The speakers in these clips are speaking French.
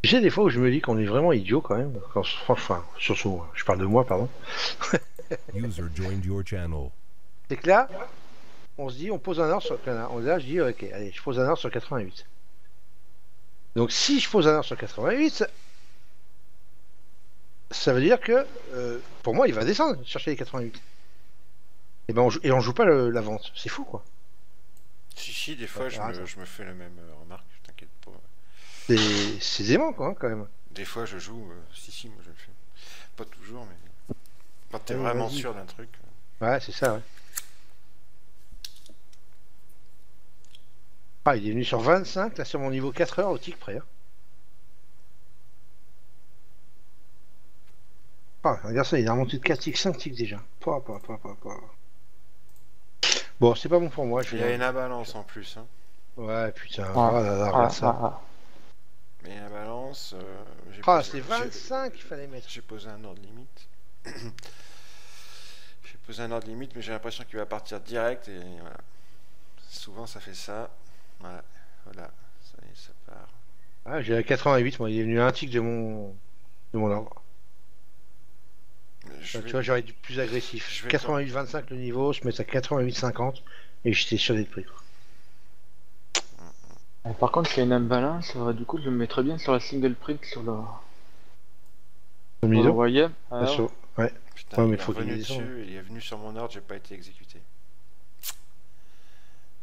Tu sais, des fois où je me dis qu'on est vraiment idiot quand même, quand, franchement, surtout, je parle de moi, pardon. User joined your channel. C'est que là, on se dit, on pose un ordre sur. Là, je dis, ok, allez, je pose un ordre sur 88. Donc si je pose un ordre sur 88, ça veut dire que, pour moi, il va descendre, chercher les 88. Et, ben, on joue pas la vente. C'est fou, quoi. Si, des On va fois, faire un hasard. je me fais la même remarque, t'inquiète pas. C'est dément, quoi, hein, quand même. Des fois, je joue, si, moi je le fais. Pas toujours, mais quand t'es Allez, vraiment vas-y. sûr d'un truc. Ouais, c'est ça, ouais. Ah, il est venu sur 25, là, sur mon niveau 4 heures au tic près, hein. Ah, regarde ça, il a remonté de 4 ticks, 5 ticks déjà. Pas. Bon, c'est pas bon pour moi, je Il y a vais. une balance en plus, hein. Ouais, putain, Ah, oh là là, ah, regarde ça. ah, Mais la balance, Ah, c'est 25 qu'il fallait mettre. j'ai posé un ordre limite. J'ai posé un ordre limite, mais j'ai l'impression qu'il va partir direct et voilà. Souvent ça fait ça. Voilà, voilà. Ça y est, ça part. Ah, j'ai la 88, moi, il est venu à un tic de mon ordre. Je Tu vais- vois, j'aurais été plus agressif. je vais 88-25 le niveau, je mets à 88-50 et j'étais sur des prix, quoi. ah. Par contre, s'il y a une imbalance, du coup, je le mettrais bien sur la single print sur le. Le Vous le miso. voyez? Bien sûr. Ouais. Putain, Ouais, mais il est faut qu'il revenu descende. dessus, il est venu sur mon ordre, j'ai pas été exécuté.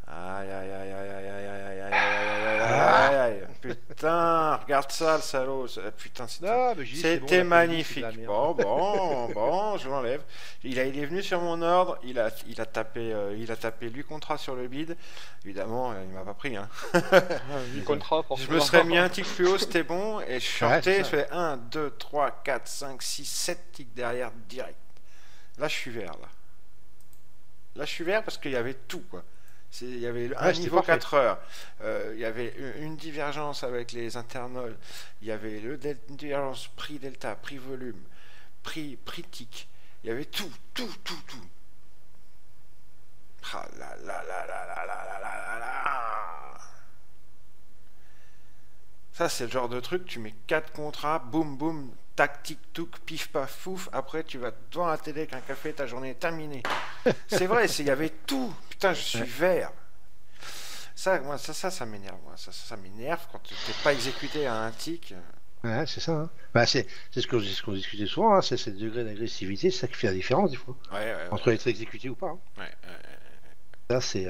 Aïe aïe aïe aïe aïe aïe aïe aïe aïe aïe aïe aïe aïe. Putain, regarde ça le salaud. Putain, Non, mais j'ai dit, c'est bon, c'était la police, c'est de la magnifique. merde. Bon, je l'enlève. Il est venu sur mon ordre, il a tapé lui contrat sur le bid. Évidemment, il m'a pas pris, hein. Du contrat, pour Je me serais mis un tic plus haut, c'était bon, et je Ouais, shortais, c'est je ça. fais 1, 2, 3, 4, 5, 6, 7 tics derrière direct. Là, je suis vert, là. Là, je suis vert parce qu'il y avait tout, quoi. Il y avait un Ouais, c'était niveau parfait. 4 heures, il y avait une divergence avec les internals, il y avait une divergence prix delta, prix volume, prix tic, il y avait tout. Ah là là là là là là là là là. Ça, c'est le genre de truc, tu mets 4 contrats, boum boum, tac tic touc, pif paf fouf, après tu vas devant la télé avec un café, ta journée est terminée. C'est vrai, il y avait tout. Putain, je suis Ouais. vert. Ça, moi, ça m'énerve. Ça m'énerve quand tu n'es pas exécuté à un tic. Ouais, c'est ça, hein. Bah, c'est ce qu'on discutait souvent, hein. C'est le degré d'agressivité, c'est ça qui fait la différence, des fois. Ouais. Entre être exécuté ou pas, hein. Ouais. Ça, c'est.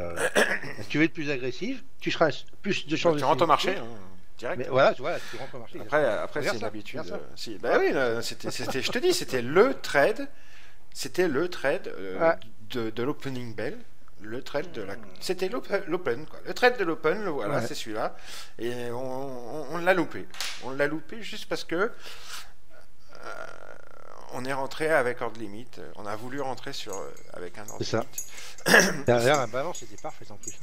Tu veux être plus agressif, tu seras plus de Bah, chances de tu rentres au s'exécuter. marché, hein, direct. Mais voilà, tu vois, tu rentres au marché. Après Regarde c'est ça, l'habitude. regarde ça. Bah oui, je te dis, c'était le trade. C'était le trade Ouais. de l'opening bell. Le trade de la. C'était l'open, quoi. Le trade de l'open, voilà, Ouais. c'est celui-là. Et on l'a loupé. On l'a loupé juste parce que on est rentré avec ordre limite. On a voulu rentrer avec un ordre C'est ça. limite. Derrière, la balance était parfaite en plus.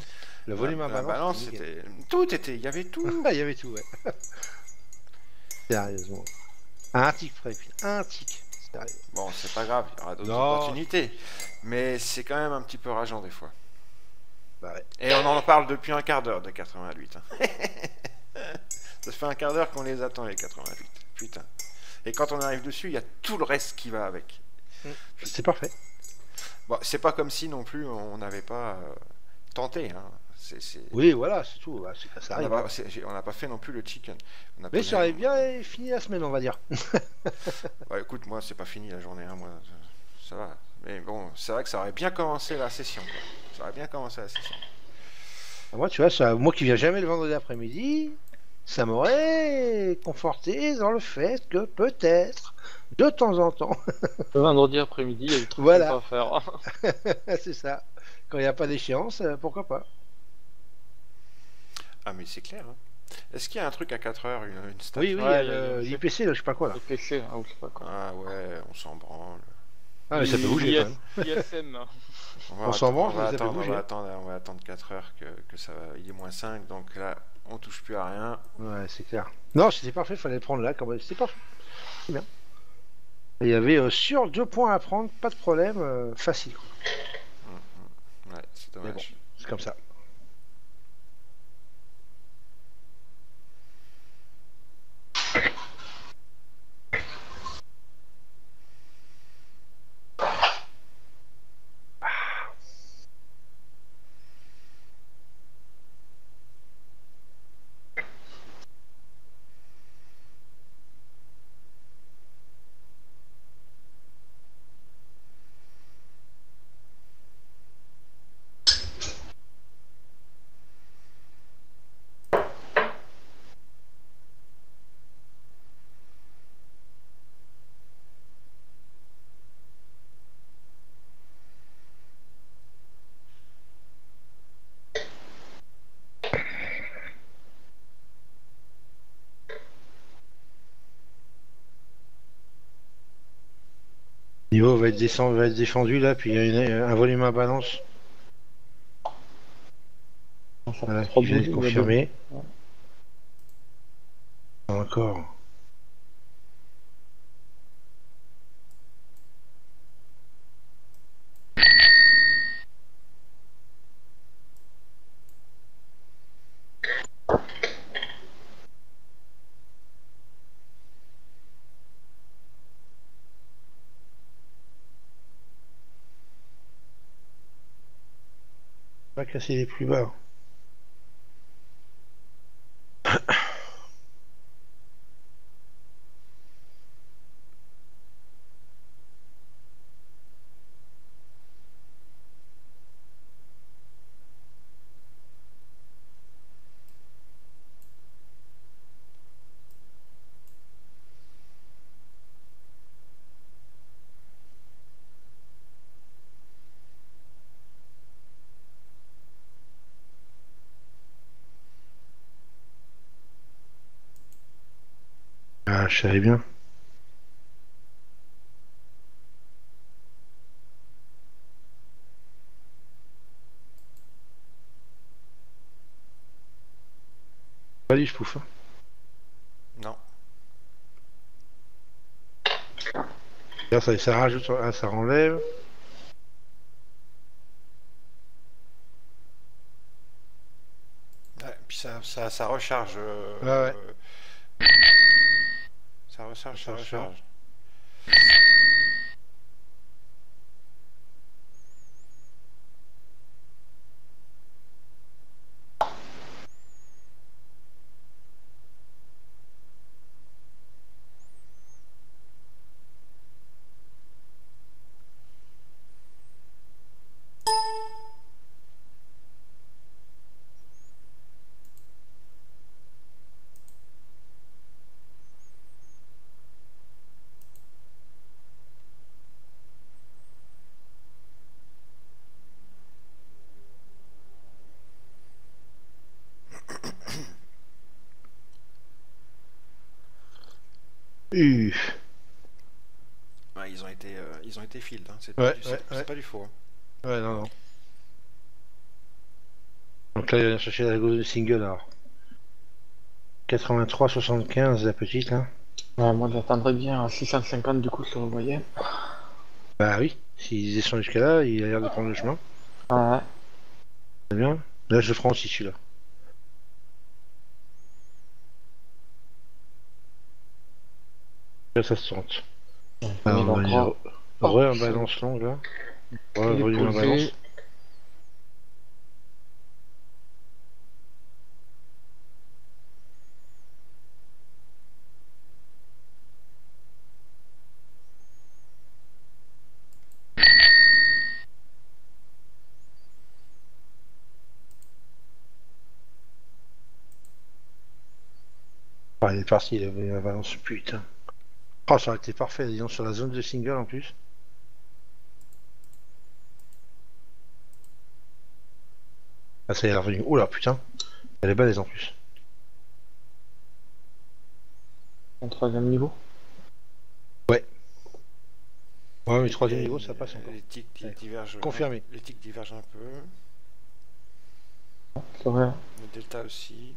Le volume à La balance, balance, c'était nickel. c'était. Tout était. Il y avait tout. Il y avait tout, ouais. Sérieusement. À un tic près, putain. Un tic. Sérieux. Bon, c'est pas grave, il y aura d'autres Non. opportunités. Mais c'est quand même un petit peu rageant des fois. Bah ouais. Et on en parle depuis un quart d'heure de 88. Hein. Ça fait un quart d'heure qu'on les attend, les 88. Putain. Et quand on arrive dessus, il y a tout le reste qui va avec. C'est parfait. Bon, c'est pas comme si non plus on n'avait pas tenté. Hein. Oui, voilà, c'est tout. Ouais, ça arrive. On n'a pas fait non plus le chicken. Mais ça aurait bien fini la semaine, on va dire. Bah, écoute, moi, c'est pas fini la journée. Hein, moi, ça va. Mais bon, c'est vrai que ça aurait bien commencé la session. Quoi. Ça aurait bien commencé la session. Moi, tu vois, ça, moi qui viens jamais le vendredi après-midi, ça m'aurait conforté dans le fait que peut-être, de temps en temps, Le vendredi après-midi, il y a des trucs Voilà. sympas à faire. c'est ça. Quand il n'y a pas d'échéance, pourquoi pas. Ah, mais c'est clair. Hein. Est-ce qu'il y a un truc à 4 heures, une stat? Oui, oui, Ouais, l'IPC, là, je sais pas quoi, là. Le PC, hein, ou je sais pas quoi. Ah ouais, on s'en branle. Ah, mais ça peut bouger quand même. ISM. On s'en branle, mais ça peut on bouger. va attendre 4 heures que ça va. Il est moins 5, donc là, on touche plus à rien. Ouais, c'est clair. Non, c'était parfait, fallait le prendre là, quand même. C'était parfait. C'est bien. Et il y avait sur 2 points à prendre, pas de problème, facile. Ouais, c'est Mais bon, dommage. c'est comme ça. Niveau va être défendu là, puis il y a un volume à balance. Ça fait Voilà, 3 qui vient boules, d'être il y a confirmé. deux. Ouais. Encore. Pas casser les plus bas. Ah, je savais bien. Pas du pouf. Hein. Non. Là, ça rajoute, ah, ça enlève. Ouais, puis ça recharge. Ah ouais. Ça recharge, ça Ça recharge. recharge. Uff. Ouais, ils ont été field, hein. Ouais, C'est ouais. pas du faux. Hein. Ouais, non, non. Donc là, il va chercher la gauche de single alors. 83,75 la petite là. Ouais, moi j'attendrais bien à 650 du coup si vous voyez. Bah oui, s'ils descendent jusqu'à là, il a l'air de prendre le chemin. Ouais. C'est bien. Là, je le prends aussi celui-là. Là, ça se tente. Alors, on va dire un balance longue là. Ouais, Il est volume en posé. balance. Ah, il est parti, il avait la balance, putain. Oh, ça aurait été parfait, disons, sur la zone de single en plus. Ah, ça y est, elle est revenue. Oula, putain. Elle est balèze en plus. En troisième niveau. Ouais. Ouais, mais troisième Et niveau, ça passe encore. Les tics Ouais. divergent. Confirmé. Les tics divergent un peu. C'est vrai. Le delta aussi.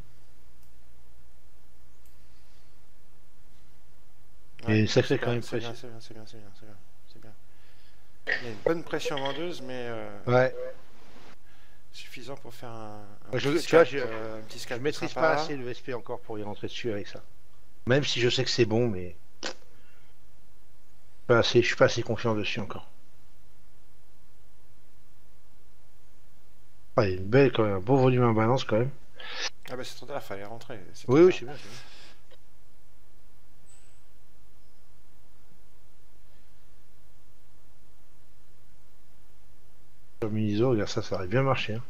Et une sacrée c'est quand bien, même c'est bien, pression. c'est bien, c'est bien, c'est bien, c'est bien. Il y a une bonne pression vendeuse, mais Ouais. suffisant pour faire un Ouais, petit tu vois, scalp, un petit je scalp maîtrise sympa. pas assez le SP encore pour y rentrer dessus avec ça. Même si je sais que c'est bon, mais pas assez, je suis pas assez confiant dessus encore. Ah, il y a une belle, quand même, un beau volume en balance quand même. Ah bah c'est trop tard, fallait rentrer. C'est Oui, trop oui, tard. c'est bien, c'est bien. Sur Miniso, regarde ça, ça aurait bien marché. Hein.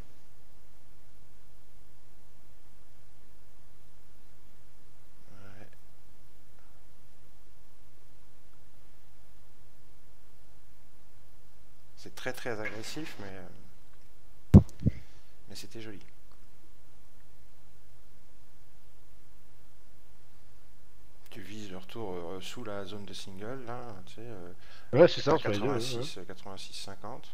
Ouais. C'est très très agressif, mais c'était joli. Tu vises le retour sous la zone de single, là, tu sais, Ouais, c'est ça, à entre les deux. 86, 50.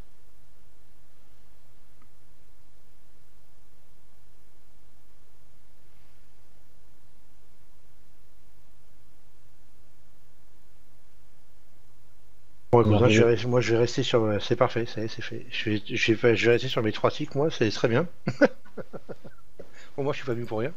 Bon, écoute, moi, moi, je vais rester sur. C'est parfait, ça y est, c'est fait. Je vais rester sur mes 3 ticks, moi, c'est très bien. Bon, moi, je suis pas venu pour rien.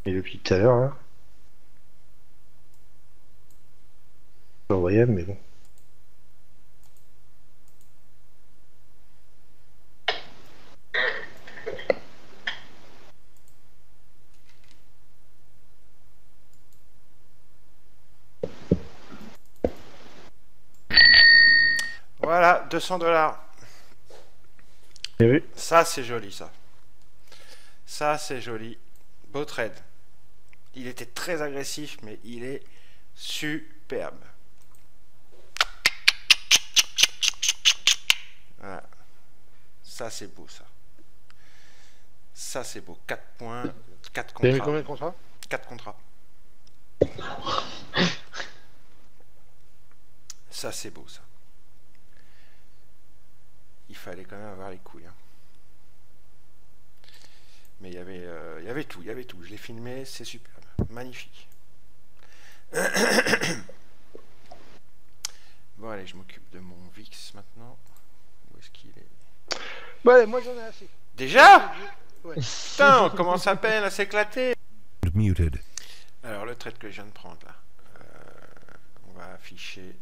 Et depuis tout à l'heure, là. Pas voyable, mais bon. Voilà, 200 $. Bien vu. Ça, c'est joli, ça. Ça, c'est joli. Beau trade. Il était très agressif, mais il est superbe. Voilà. Ça, c'est beau, ça. Ça, c'est beau. 4 points, 4 T'as mis contrats. combien de contrats? 4 contrats. Ça, c'est beau, ça. Il fallait quand même avoir les couilles. Hein. Mais il y avait tout, il y avait tout. Je l'ai filmé, c'est superbe. Magnifique. Bon, allez, je m'occupe de mon VIX maintenant. Où est-ce qu'il est? Ouais, moi, j'en ai assez. Déjà? Ouais. Putain, on commence à peine à s'éclater. Muted. Alors, le trade que je viens de prendre, là. On va afficher...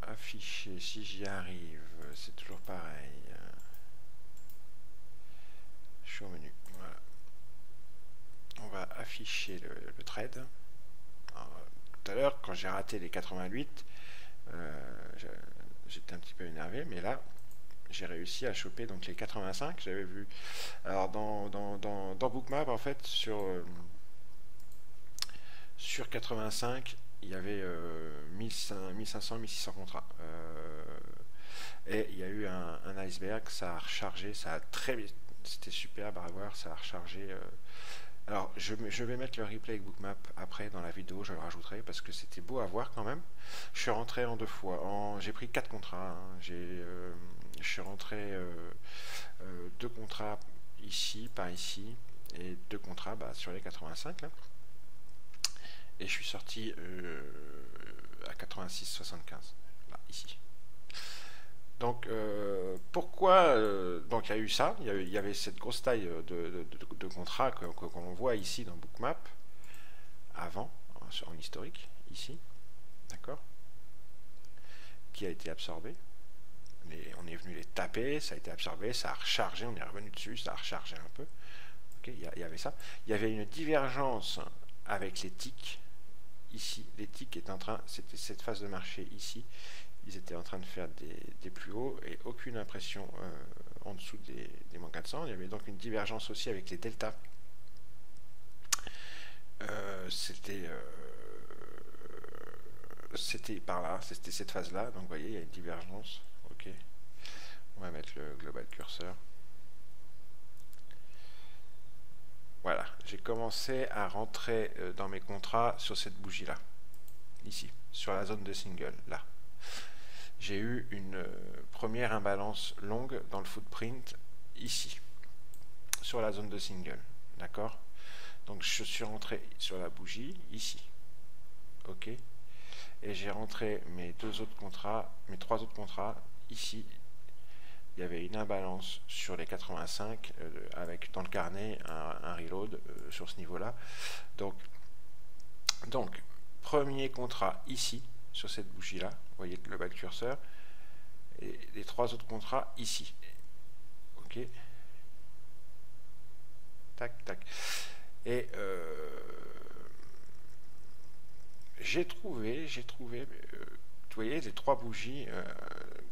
afficher, si j'y arrive, c'est toujours pareil. Je suis au menu, voilà. On va afficher le trade. Alors, tout à l'heure, quand j'ai raté les 88, j'étais un petit peu énervé, mais là, j'ai réussi à choper donc les 85. J'avais vu. Alors dans Bookmap, en fait, sur 85, il y avait 1500, 1600 contrats. Et il y a eu un iceberg, ça a rechargé, ça a très vite. C'était superbe à voir, ça a rechargé. Alors, je vais mettre le replay avec Bookmap après dans la vidéo, je le rajouterai parce que c'était beau à voir quand même. Je suis rentré en 2 fois. J'ai pris 4 contrats. Hein. Je suis rentré 2 contrats ici, par ici, et 2 contrats sur les 85 là. Et je suis sorti à 86,75 là, ici. Donc pourquoi donc il y a eu ça, il y avait cette grosse taille de contrat qu'on voit ici dans Bookmap avant, en historique, ici, d'accord, qui a été absorbé. On est venu les taper, ça a été absorbé, ça a rechargé, on est revenu dessus, ça a rechargé un peu. Okay, il y avait ça. Il y avait une divergence avec les tics. Ici, les tics étaient en train, c'était cette phase de marché ici, ils étaient en train de faire des plus hauts et aucune impression en dessous des moins 400. Il y avait donc une divergence aussi avec les deltas. C'était par là, c'était cette phase là, donc vous voyez, il y a une divergence. Ok, on va mettre le global cursor. Voilà, j'ai commencé à rentrer dans mes contrats sur cette bougie-là, ici, sur la zone de single, là. J'ai eu une première imbalance longue dans le footprint, ici, sur la zone de single, d'accord? Donc je suis rentré sur la bougie, ici, ok? Et j'ai rentré mes 3 autres contrats, ici. Il y avait une imbalance sur les 85 avec dans le carnet un reload sur ce niveau-là. Donc, premier contrat ici, sur cette bougie-là, vous voyez le global cursor, et les 3 autres contrats ici. Ok. tac, tac. Et j'ai trouvé, vous voyez les 3 bougies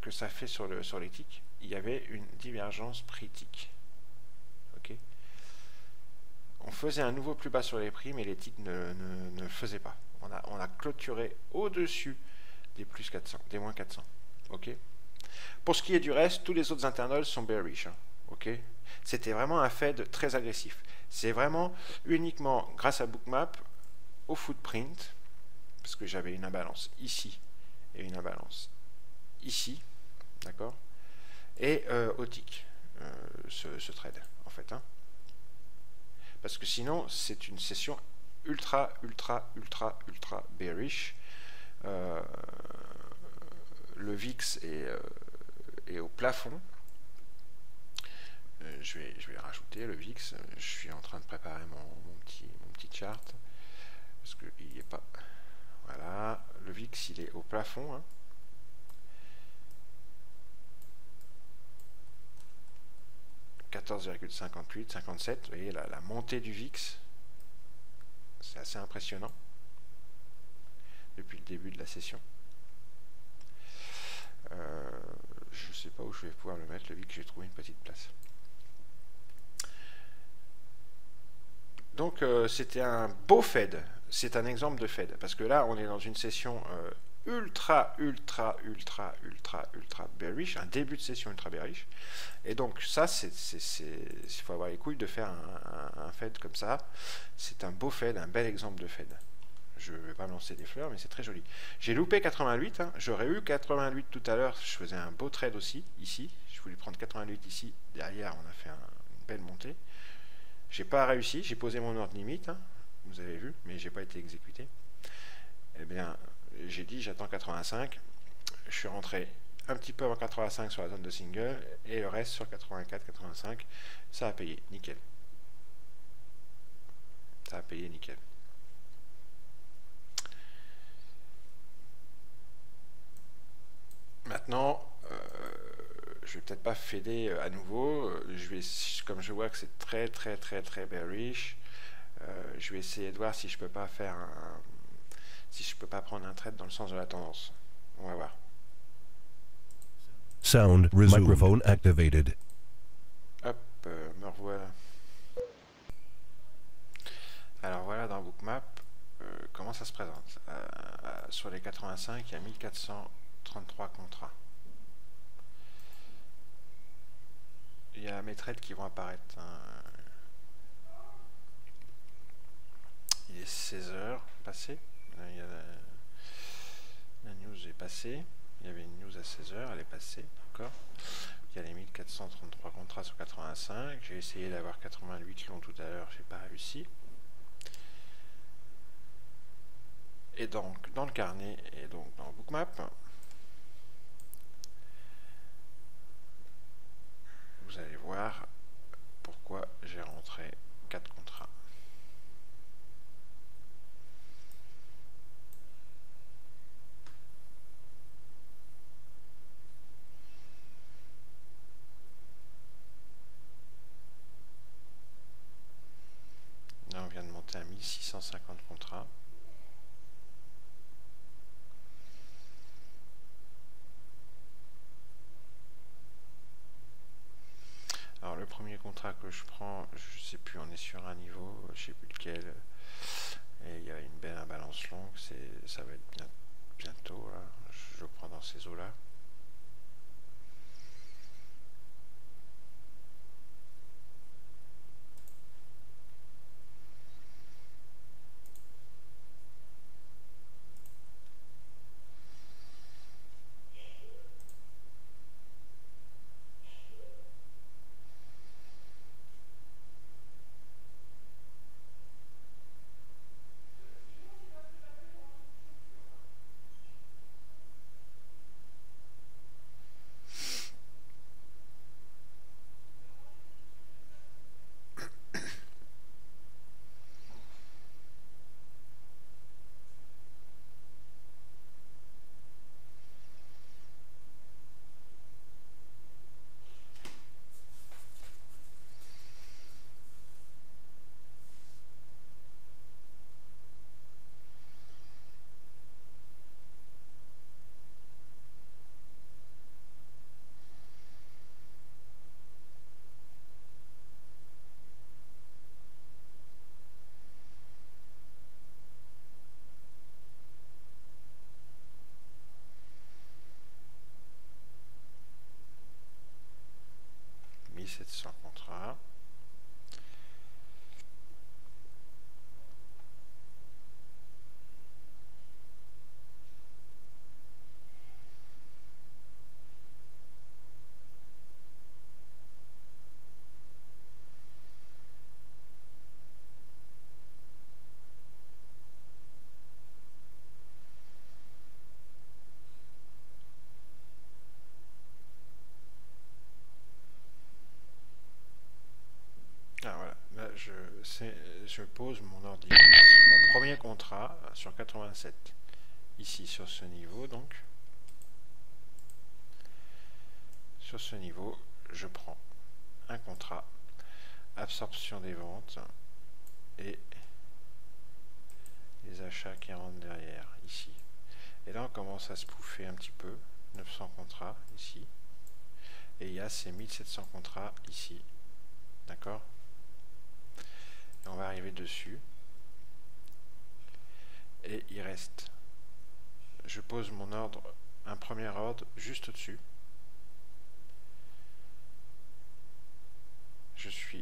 que ça fait sur les ticks, il y avait une divergence prix-tick. Ok. On faisait un nouveau plus bas sur les prix, mais les ticks ne le faisaient pas. On a clôturé au-dessus des plus 400, des moins 400. Ok. Pour ce qui est du reste, tous les autres internals sont bearish. Hein. Ok. C'était vraiment un Fed très agressif. C'est vraiment uniquement grâce à Bookmap, au footprint, parce que j'avais une imbalance ici et une imbalance ici, d'accord, et au tick, ce trade, en fait. Hein. Parce que sinon, c'est une session ultra bearish. Le VIX est au plafond. Je vais rajouter le VIX. Je suis en train de préparer mon petit chart parce qu'il n'est pas. Voilà, le VIX il est au plafond. Hein. « 14,58, 57. Vous voyez la montée du VIX, c'est assez impressionnant depuis le début de la session. Je ne sais pas où je vais pouvoir le mettre, le VIX, j'ai trouvé une petite place. Donc c'était un beau Fed, c'est un exemple de Fed, parce que là on est dans une session ultra bearish, un début de session ultra bearish, et donc ça il faut avoir les couilles de faire un Fed comme ça. C'est un beau Fed, un bel exemple de Fed. Je ne vais pas me lancer des fleurs, mais c'est très joli. J'ai loupé 88, hein. J'aurais eu 88 tout à l'heure, je faisais un beau trade aussi, ici, je voulais prendre 88 ici, derrière on a fait une belle montée. J'ai pas réussi, j'ai posé mon ordre limite, hein, vous avez vu, mais j'ai pas été exécuté. Eh bien, j'ai dit j'attends 85, je suis rentré un petit peu avant 85 sur la zone de single, et le reste sur 84, 85, ça a payé, nickel. Ça a payé nickel. Maintenant, je vais peut-être pas fader à nouveau. Comme je vois que c'est très bearish, je vais essayer de voir si je peux pas faire si je peux pas prendre un trade dans le sens de la tendance. On va voir. Sound resumed. Microphone activated. Hop, me revoilà. Alors voilà dans Bookmap, comment ça se présente. Sur les 85, il y a 1433 contrats. Il y a mes trades qui vont apparaître. Hein. Il est 16h passé. Là, il y a la news est passée. Il y avait une news à 16h, elle est passée. D'accord. Il y a les 1433 contrats sur 85. J'ai essayé d'avoir 88 longs tout à l'heure, j'ai pas réussi. Et donc, dans le carnet et donc dans Bookmap, vous allez voir pourquoi j'ai rentré 4 contrats. Là, on vient de monter à 1650 contrats. Alors le premier contrat que je prends, je sais plus, on est sur un niveau, je sais plus lequel, et il y a une belle imbalance longue, ça va être bientôt, là. Je le prends dans ces eaux-là. 1700 contrats. Ah voilà, là je pose mon ordi. Mon premier contrat sur 87. Ici sur ce niveau donc. Sur ce niveau, je prends un contrat, absorption des ventes et les achats qui rentrent derrière ici. Et là on commence à se pouffer un petit peu. 900 contrats ici. Et il y a ces 1700 contrats ici. D'accord? On va arriver dessus et il reste, je pose mon ordre, un premier ordre juste au-dessus, je suis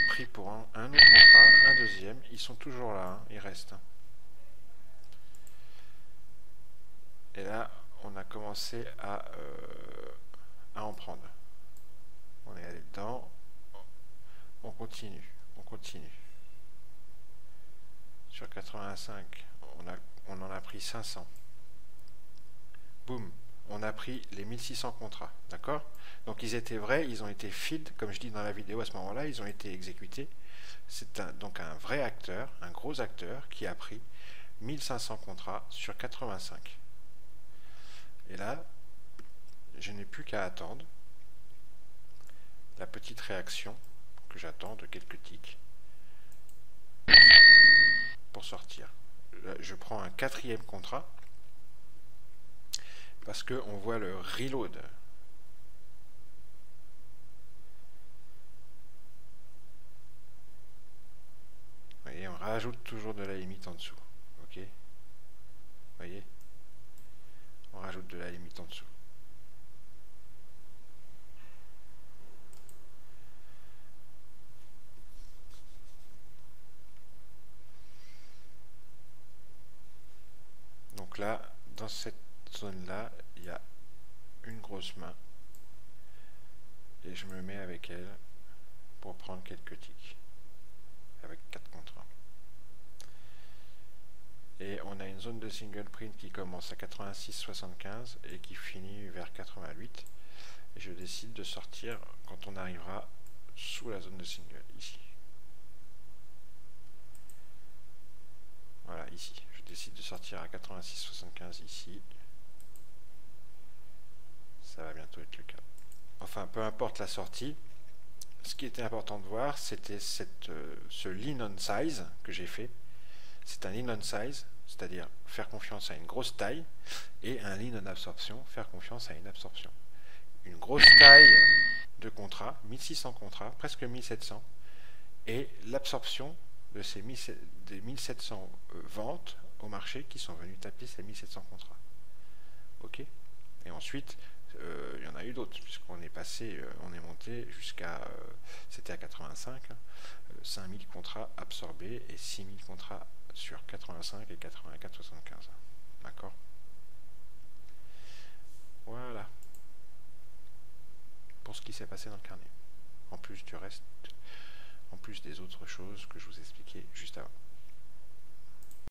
pris pour un autre contrat, un deuxième, ils sont toujours là, hein, ils restent, et là on a commencé à en prendre, on est allé dedans, on continue. Sur 85, on en a pris 500. Boum, on a pris les 1600 contrats, d'accord? Donc ils étaient vrais, ils ont été filled, comme je dis dans la vidéo à ce moment-là, ils ont été exécutés. C'est donc un vrai acteur, un gros acteur qui a pris 1500 contrats sur 85. Et là, je n'ai plus qu'à attendre la petite réaction que j'attends de quelques ticks pour sortir. Là, je prends un quatrième contrat parce que on voit le reload. Vous voyez, on rajoute toujours de la limite en dessous. Ok, vous voyez, on rajoute de la limite en dessous. Donc là, dans cette zone-là, il y a une grosse main. Et je me mets avec elle pour prendre quelques ticks. Avec 4 contrats. Et on a une zone de single print qui commence à 86,75 et qui finit vers 88. Et je décide de sortir quand on arrivera sous la zone de single, ici. Voilà, ici. Je décide de sortir à 86,75 ici. Ça va bientôt être le cas. Enfin, peu importe la sortie, ce qui était important de voir, c'était ce lean on size que j'ai fait. C'est un lean on size, c'est-à-dire faire confiance à une grosse taille, et un lean on absorption, faire confiance à une absorption. Une grosse taille de contrats, 1600 contrats, presque 1700, et l'absorption de ces des 1700 ventes au marché qui sont venues taper ces 1700 contrats. Ok. Et ensuite, il y en a eu d'autres, puisqu'on est passé, on est monté jusqu'à, c'était à 85, 5000 contrats absorbés et 6000 contrats sur 85 et 84,75. D'accord? Voilà. Pour ce qui s'est passé dans le carnet. En plus du reste, en plus des autres choses que je vous expliquais juste avant.